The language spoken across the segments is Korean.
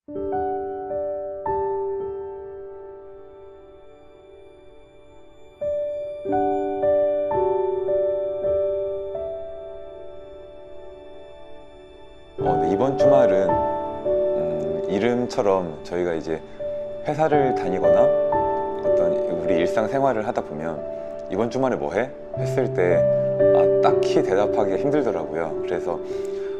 네, 이번 주말은 이름처럼 저희가 이제 회사를 다니거나 어떤 우리 일상생활을 하다 보면 이번 주말에 뭐 해? 했을 때 딱히 대답하기가 힘들더라고요. 그래서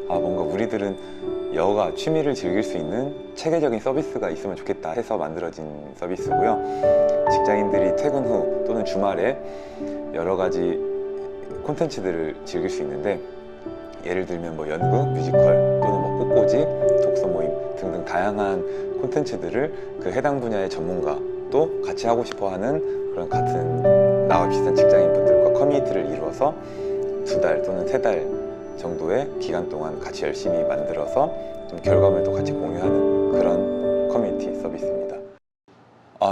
뭔가 우리들은 여가 취미를 즐길 수 있는 체계적인 서비스가 있으면 좋겠다 해서 만들어진 서비스고요. 직장인들이 퇴근 후 또는 주말에 여러 가지 콘텐츠들을 즐길 수 있는데, 예를 들면 뭐 연극, 뮤지컬 또는 뭐 꽃꽂이, 독서 모임 등등 다양한 콘텐츠들을 그 해당 분야의 전문가 또 같이 하고 싶어 하는 그런 같은 나와 비슷한 직장인 분들과 커뮤니티를 이루어서 2달 또는 3달 정도의 기간 동안 같이 열심히 만들어서 좀 결과물도 같이 공유하는 그런 커뮤니티 서비스입니다.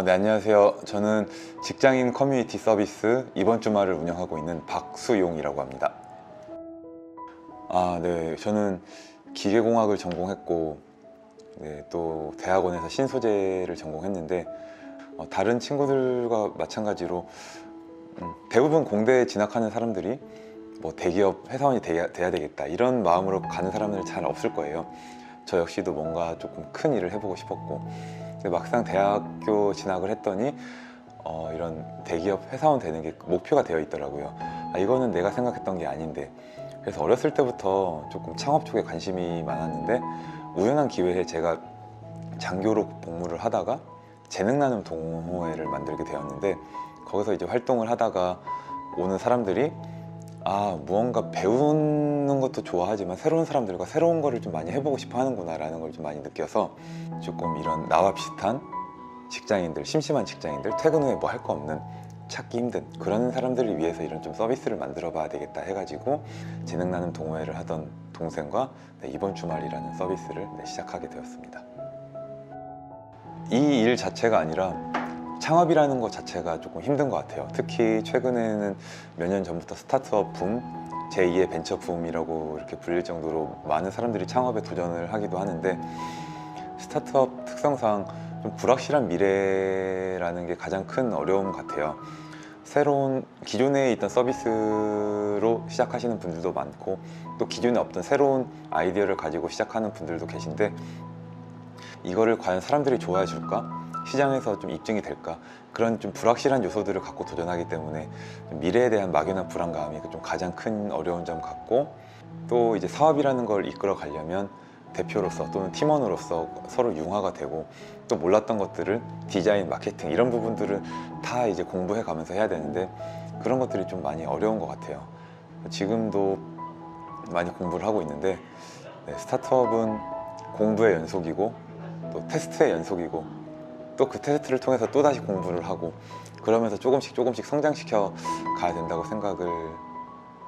네, 안녕하세요. 저는 직장인 커뮤니티 서비스 이번 주말을 운영하고 있는 박수용이라고 합니다. 네, 저는 기계공학을 전공했고, 네, 또 대학원에서 신소재를 전공했는데, 다른 친구들과 마찬가지로 대부분 공대에 진학하는 사람들이 뭐 대기업 회사원이 돼야 되겠다 이런 마음으로 가는 사람들은 잘 없을 거예요. 저 역시도 뭔가 조금 큰 일을 해보고 싶었고, 근데 막상 대학교 진학을 했더니 이런 대기업 회사원 되는 게 목표가 되어 있더라고요. 이거는 내가 생각했던 게 아닌데. 그래서 어렸을 때부터 조금 창업 쪽에 관심이 많았는데, 우연한 기회에 제가 장교로 복무를 하다가 재능나눔 동호회를 만들게 되었는데, 거기서 이제 활동을 하다가 오는 사람들이 무언가 배우는 것도 좋아하지만 새로운 사람들과 새로운 거를 좀 많이 해보고 싶어 하는구나 라는 걸 좀 많이 느껴서, 조금 이런 나와 비슷한 직장인들, 심심한 직장인들, 퇴근 후에 뭐 할 거 없는, 찾기 힘든 그런 사람들을 위해서 이런 좀 서비스를 만들어 봐야 되겠다 해가지고 재능나눔 동호회를 하던 동생과 이번 주말이라는 서비스를 시작하게 되었습니다. 이 일 자체가 아니라 창업이라는 것 자체가 조금 힘든 것 같아요. 특히 최근에는 몇 년 전부터 스타트업 붐, 제2의 벤처 붐이라고 이렇게 불릴 정도로 많은 사람들이 창업에 도전을 하기도 하는데, 스타트업 특성상 좀 불확실한 미래라는 게 가장 큰 어려움 같아요. 새로운 기존에 있던 서비스로 시작하시는 분들도 많고, 또 기존에 없던 새로운 아이디어를 가지고 시작하는 분들도 계신데, 이거를 과연 사람들이 좋아해 줄까? 시장에서 좀 입증이 될까? 그런 좀 불확실한 요소들을 갖고 도전하기 때문에 미래에 대한 막연한 불안감이 좀 가장 큰 어려운 점 같고, 또 이제 사업이라는 걸 이끌어 가려면 대표로서 또는 팀원으로서 서로 융화가 되고, 또 몰랐던 것들을 디자인, 마케팅 이런 부분들은 다 이제 공부해 가면서 해야 되는데, 그런 것들이 좀 많이 어려운 것 같아요. 지금도 많이 공부를 하고 있는데, 스타트업은 공부의 연속이고 또 테스트의 연속이고, 또 그 테스트를 통해서 또 다시 공부를 하고, 그러면서 조금씩 성장시켜 가야 된다고 생각을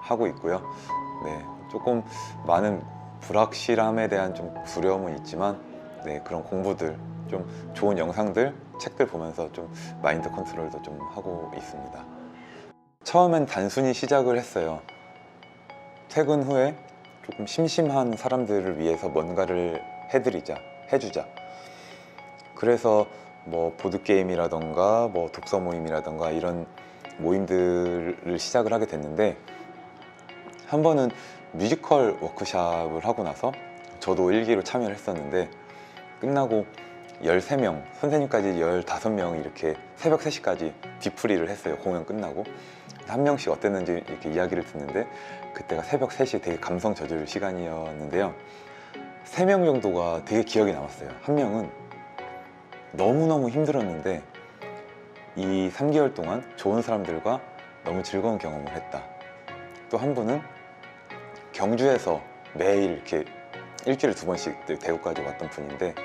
하고 있고요. 조금 많은 불확실함에 대한 좀 두려움은 있지만, 그런 공부들, 좀 좋은 영상들, 책들 보면서 좀 마인드 컨트롤도 좀 하고 있습니다. 처음엔 단순히 시작을 했어요. 퇴근 후에 조금 심심한 사람들을 위해서 뭔가를 해주자. 그래서 뭐 보드게임이라던가 뭐 독서 모임이라던가 이런 모임들을 시작을 하게 됐는데, 한 번은 뮤지컬 워크숍을 하고 나서 저도 일기로 참여를 했었는데, 끝나고 13명, 선생님까지 15명이 이렇게 새벽 3시까지 뒤풀이를 했어요. 공연 끝나고 한 명씩 어땠는지 이렇게 이야기를 듣는데, 그때가 새벽 3시 되게 감성 젖을 시간이었는데요. 3명 정도가 되게 기억에 남았어요. 한 명은 너무너무 힘들었는데 이 3개월 동안 좋은 사람들과 너무 즐거운 경험을 했다. 또 한 분은 경주에서 매일 이렇게 일주일에 2번씩 대구까지 왔던 분인데,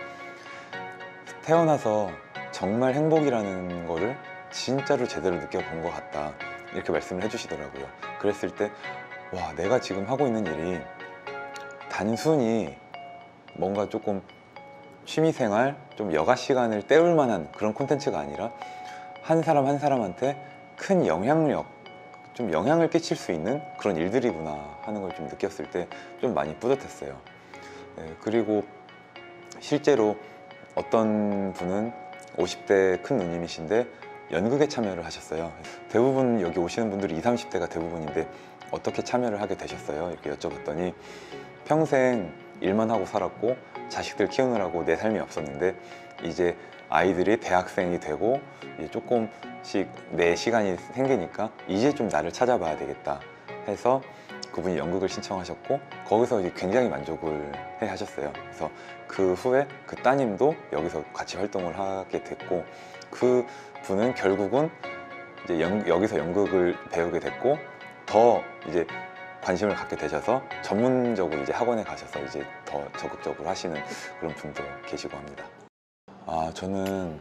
태어나서 정말 행복이라는 거를 진짜로 제대로 느껴본 것 같다, 이렇게 말씀을 해주시더라고요. 그랬을 때 내가 지금 하고 있는 일이 단순히 뭔가 조금 취미생활, 좀 여가 시간을 때울 만한 그런 콘텐츠가 아니라 한 사람 한 사람한테 큰 영향력, 좀 영향을 끼칠 수 있는 그런 일들이구나 하는 걸 좀 느꼈을 때 좀 많이 뿌듯했어요. 그리고 실제로 어떤 분은 50대 큰 누님이신데 연극에 참여를 하셨어요. 대부분 여기 오시는 분들이 20, 30대가 대부분인데 어떻게 참여를 하게 되셨어요? 이렇게 여쭤봤더니 평생 일만 하고 살았고 자식들 키우느라고 내 삶이 없었는데 이제 아이들이 대학생이 되고 이제 조금씩 내 시간이 생기니까 이제 좀 나를 찾아봐야 되겠다 해서 그분이 연극을 신청하셨고 거기서 이제 굉장히 만족을 해 하셨어요. 그래서 그 후에 그 따님도 여기서 같이 활동을 하게 됐고 그 분은 결국은 이제 여기서 연극을 배우게 됐고 더 이제 관심을 갖게 되셔서 전문적으로 이제 학원에 가셔서 이제 더 적극적으로 하시는 그런 분도 계시고 합니다. 저는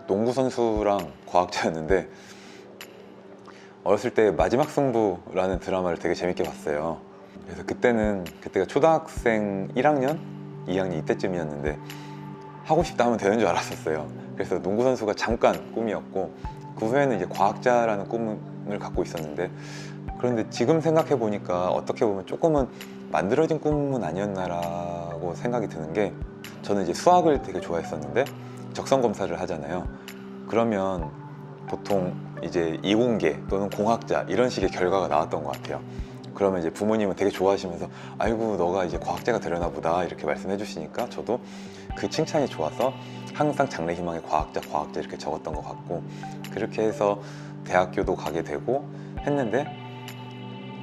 농구 선수랑 과학자였는데 어렸을 때 마지막 승부라는 드라마를 되게 재밌게 봤어요. 그래서 그때가 초등학생 1학년, 2학년 이때쯤이었는데 하고 싶다 하면 되는 줄 알았었어요. 그래서 농구 선수가 잠깐 꿈이었고 그 후에는 이제 과학자라는 꿈을 갖고 있었는데 그런데 지금 생각해 보니까 어떻게 보면 조금은 만들어진 꿈은 아니었나라고 생각이 드는 게 저는 이제 수학을 되게 좋아했었는데 적성 검사를 하잖아요. 그러면 보통 이제 이공계 또는 공학자 이런 식의 결과가 나왔던 것 같아요. 그러면 이제 부모님은 되게 좋아하시면서 아이고 너가 이제 과학자가 되려나 보다 이렇게 말씀해 주시니까 저도 그 칭찬이 좋아서 항상 장래희망에 과학자 이렇게 적었던 것 같고 그렇게 해서 대학교도 가게 되고 했는데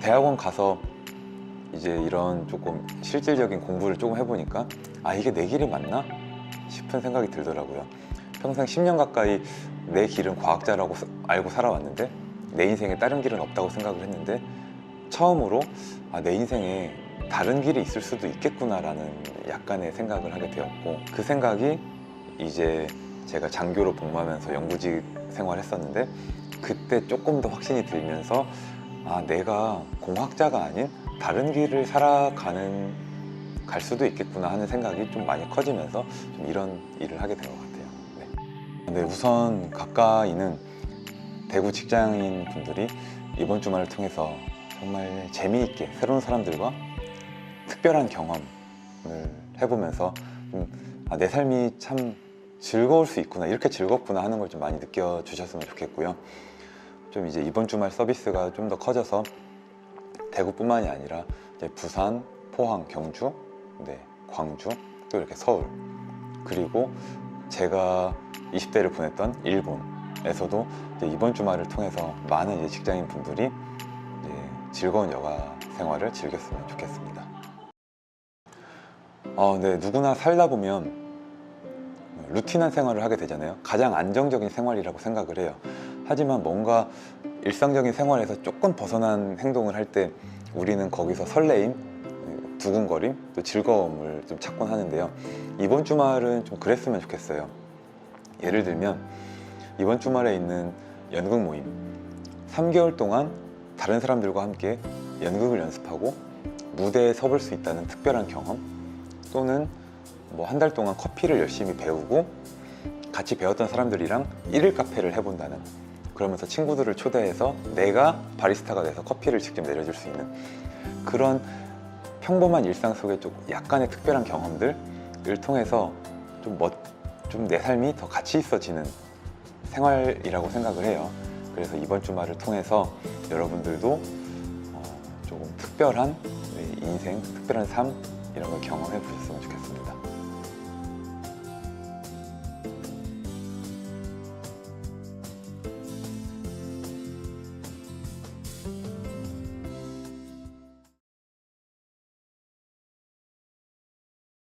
대학원 가서 이제 이런 조금 실질적인 공부를 조금 해보니까 이게 내 길이 맞나 싶은 생각이 들더라고요. 평생 10년 가까이 내 길은 과학자라고 알고 살아왔는데 내 인생에 다른 길은 없다고 생각을 했는데 처음으로 내 인생에 다른 길이 있을 수도 있겠구나라는 약간의 생각을 하게 되었고 그 생각이 이제 제가 장교로 복무하면서 연구직 생활했었는데 그때 조금 더 확신이 들면서 내가 공학자가 아닌 다른 길을 갈 수도 있겠구나 하는 생각이 좀 많이 커지면서 좀 이런 일을 하게 된 것 같아요. 네, 우선 가까이는 대구 직장인 분들이 이번 주말을 통해서 정말 재미있게 새로운 사람들과 특별한 경험을 해보면서 내 삶이 참 즐거울 수 있구나, 이렇게 즐겁구나 하는 걸 좀 많이 느껴주셨으면 좋겠고요. 좀 이제 이번 주말 서비스가 좀 더 커져서 대구뿐만이 아니라 이제 부산, 포항, 경주, 광주, 또 이렇게 서울, 그리고 제가 20대를 보냈던 일본에서도 이제 이번 주말을 통해서 많은 이제 직장인 분들이 이제 즐거운 여가 생활을 즐겼으면 좋겠습니다. 네, 누구나 살다 보면 루틴한 생활을 하게 되잖아요. 가장 안정적인 생활이라고 생각을 해요. 하지만 뭔가 일상적인 생활에서 조금 벗어난 행동을 할 때 우리는 거기서 설레임, 두근거림, 또 즐거움을 좀 찾곤 하는데요. 이번 주말은 좀 그랬으면 좋겠어요. 예를 들면 이번 주말에 있는 연극 모임, 3개월 동안 다른 사람들과 함께 연극을 연습하고 무대에 서볼 수 있다는 특별한 경험, 또는 뭐 한 달 동안 커피를 열심히 배우고 같이 배웠던 사람들이랑 1일 카페를 해본다는, 그러면서 친구들을 초대해서 내가 바리스타가 돼서 커피를 직접 내려줄 수 있는 그런 평범한 일상 속에 좀 약간의 특별한 경험들을 통해서 좀 내 삶이 더 가치 있어지는 생활이라고 생각을 해요. 그래서 이번 주말을 통해서 여러분들도 조금 특별한 인생, 특별한 삶 이런 걸 경험해 보셨으면